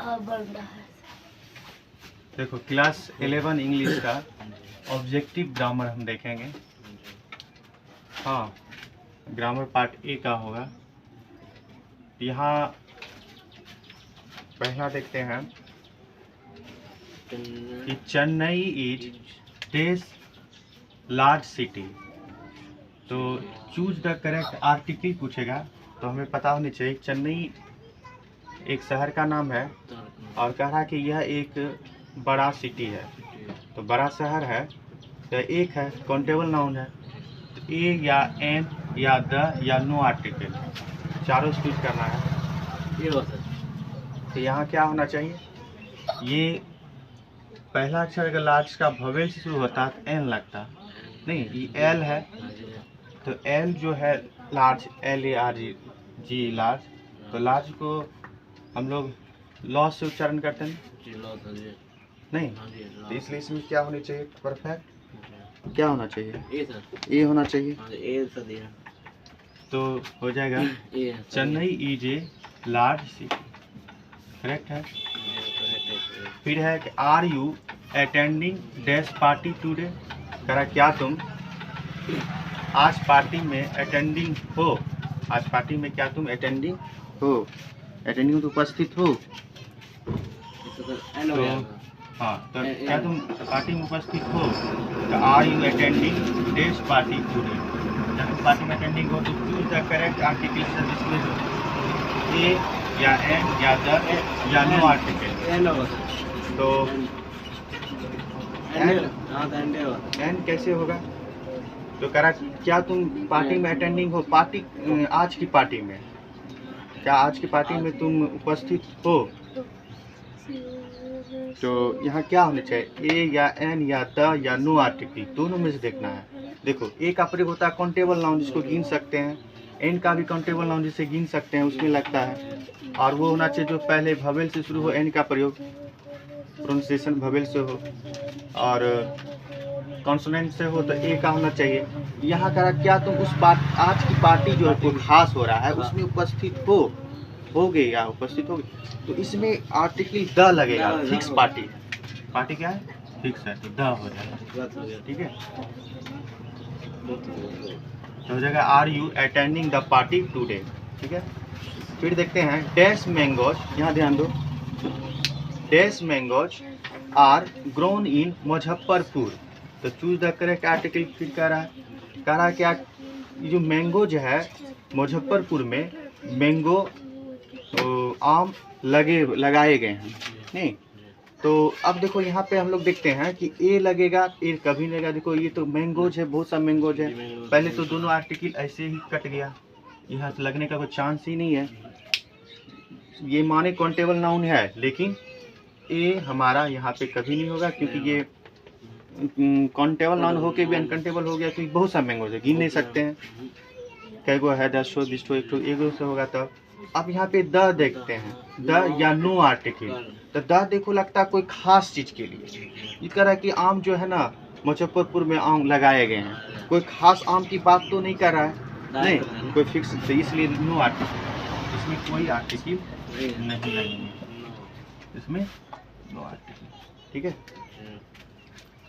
बन रहा है। देखो क्लास 11 इंग्लिश का ऑब्जेक्टिव ग्रामर हम देखेंगे। हाँ, ग्रामर पार्ट ए का होगा। यहाँ पहला देखते हैं कि चेन्नई इज देश लार्ज सिटी। तो चूज द करेक्ट आर्टिकल पूछेगा, तो हमें पता होनी चाहिए चेन्नई एक शहर का नाम है और कह रहा कि यह एक बड़ा सिटी है। तो बड़ा शहर है तो एक है काउंटेबल नाउन है, तो ए या एन या द या नो आर्टिकल, चारों चूज करना है। तो यहाँ क्या होना चाहिए, ये पहला अक्षर अगर लार्ज का भवेल से शुरू होता है एन लगता, नहीं ये एल है, तो एल जो है large, L A R G large, तो लार्ज को हम लोग लॉ से उच्चारण करते हैं नहीं, तो इसलिए इसमें क्या होनी चाहिए, परफेक्ट क्या होना चाहिए, ए होना चाहिए। तो हो जाएगा Chennai is a large city, correct है। फिर है कि are you attending dash party today, करा क्या तुम आज पार्टी में अटेंडिंग हो, आज पार्टी में क्या तुम अटेंडिंग हो, अटेंडिंग तो उपस्थित हो। तो हाँ, तो क्या तुम पार्टी में उपस्थित हो, तो are you attending dash party today, जब तुम पार्टी में अटेंडिंग हो तो choose the correct article a या एन या द या नो आर्टिकल। तो एन कैसे होगा, तो करा क्या तुम पार्टी में अटेंडिंग हो, पार्टी आज की पार्टी में, क्या आज की पार्टी में तुम उपस्थित हो। तो यहाँ क्या होना चाहिए, ए या एन या द या नो आर्टिकल, दोनों में से देखना है। देखो ए का प्रयोग होता है काउंटेबल नाउन जिसको गिन सकते हैं, एन का भी काउंटेबल नाउन जिसे गिन सकते हैं उसमें लगता है, और वो होना चाहिए जो पहले भवेल से शुरू हो, एन का प्रयोग प्रोनाउंसिएशन भवेल से हो, और कॉन्सोनेंट से हो तो ए का होना चाहिए। यहाँ करा क्या तुम उस आज की पार्टी जो है कोई खास हो रहा है उसमें उपस्थित होगे या उपस्थित होगे, तो इसमें आर्टिकल द लगेगा, फिक्स पार्टी, पार्टी क्या है फिक्स है तो द हो जाएगा, ठीक है। तो हो जाएगा are you attending the party today, ठीक है। फिर देखते हैं डैश मैंगोज, यहाँ ध्यान दो, dash mangoes are grown in Muzaffarpur, तो चूज द करेक्ट आर्टिकल। फिर कह रहा है क्या, ये जो मैंगो जो है मुजफ्फरपुर में मैंगो आम लगाए गए हैं नहीं। तो अब देखो यहाँ पे हम लोग देखते हैं कि ए लगेगा, ए कभी नहीं लगेगा। देखो ये तो मैंगोज है, बहुत सा मैंगोज है, पहले तो दोनों आर्टिकल ऐसे ही कट गया, यहाँ लगने का कोई चांस ही नहीं है। ये माने काउंटेबल नाउन है लेकिन ए हमारा यहाँ पे कभी नहीं होगा, क्योंकि ये काउंटेबल नाउन होके भी अनकाउंटेबल हो गया, क्योंकि बहुत सा मैंगोज है, गिन नहीं सकते हैं, कई गो है 10 20 एक से होगा। तब अब यहाँ पे द देखते हैं, द या नो आर्टिकल, तो द देखो लगता है कोई खास चीज के लिए, इस तरह की आम जो है ना मुजफ्फरपुर में आम लगाए गए हैं, कोई खास आम की बात तो नहीं कर रहा है, नहीं कोई फिक्स, तो इसलिए नो आर्टिकल, इसमें कोई आर्टिकल नहीं लगेंगे, इसमें नो आर्टिकल, ठीक है।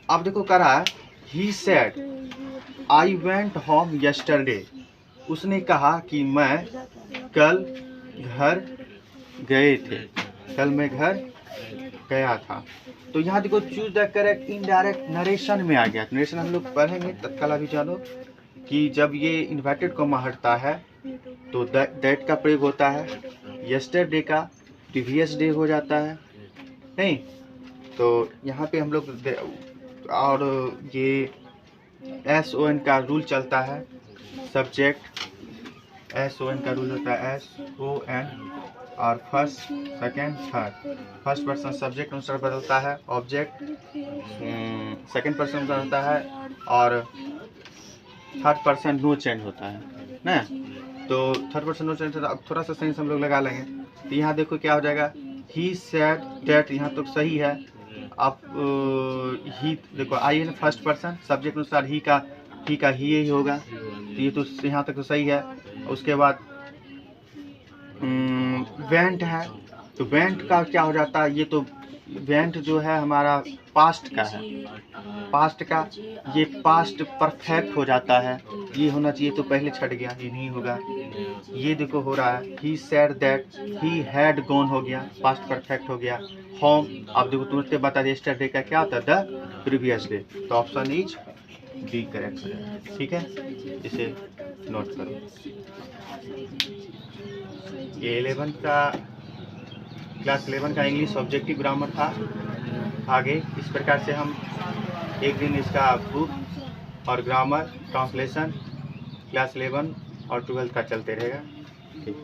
अब देखो कह रहा है he said I went home yesterday, उसने कहा कि मैं कल घर गए थे, कल मैं घर गया था। तो यहाँ देखो choose the correct indirect narration में आ गया, नरेशन हम लोग पढ़ेंगे तत्काल, अभी जानो कि जब ये इन्वर्टेड कॉमा हटता है तो दैट का प्रयोग होता है, यस्टरडे का प्रीवियस डे हो जाता है नहीं। तो यहाँ पे हम लोग और ये SON का रूल चलता है, सब्जेक्ट SON का रूल होता है SON, और first second third, first person subject अनुसार बदलता है, ऑब्जेक्ट सेकंड पर्सन बदलता है, और थर्ड पर्सन नो चेंज होता है ना। तो थर्ड पर्सन नो चेंज होता है। अब थोड़ा सा सेंस हम लोग लगा लेंगे, तो यहाँ देखो क्या हो जाएगा, ही सेड दैट, यहाँ तो सही है। अब ही देखो आई है फर्स्ट पर्सन, सब्जेक्ट अनुसार ही का ही होगा, तो ये तो यहाँ तक तो सही है। उसके बाद वेंट है, तो वेंट का क्या हो जाता है, ये तो वेंट जो है हमारा पास्ट का है, पास्ट का, ये पास्ट परफेक्ट हो जाता है, ये होना चाहिए तो पहले छट गया, ये नहीं होगा। ये देखो हो रहा है, he said that he had gone हो गया, पास्ट परफेक्ट हो गया। होम, आप देखो तुरंत बता दे यस्टरडे का क्या था, द प्रीवियस डे, तो ऑप्शन इज बी करेक्ट हो जाएगा। ठीक है, इसे नोट करो। ये 11 का क्लास 11 का इंग्लिश ऑब्जेक्टिव ग्रामर था। आगे इस प्रकार से हम एक दिन इसका बुक और ग्रामर ट्रांसलेशन क्लास 11 और 12 का चलते रहेगा। ठीक।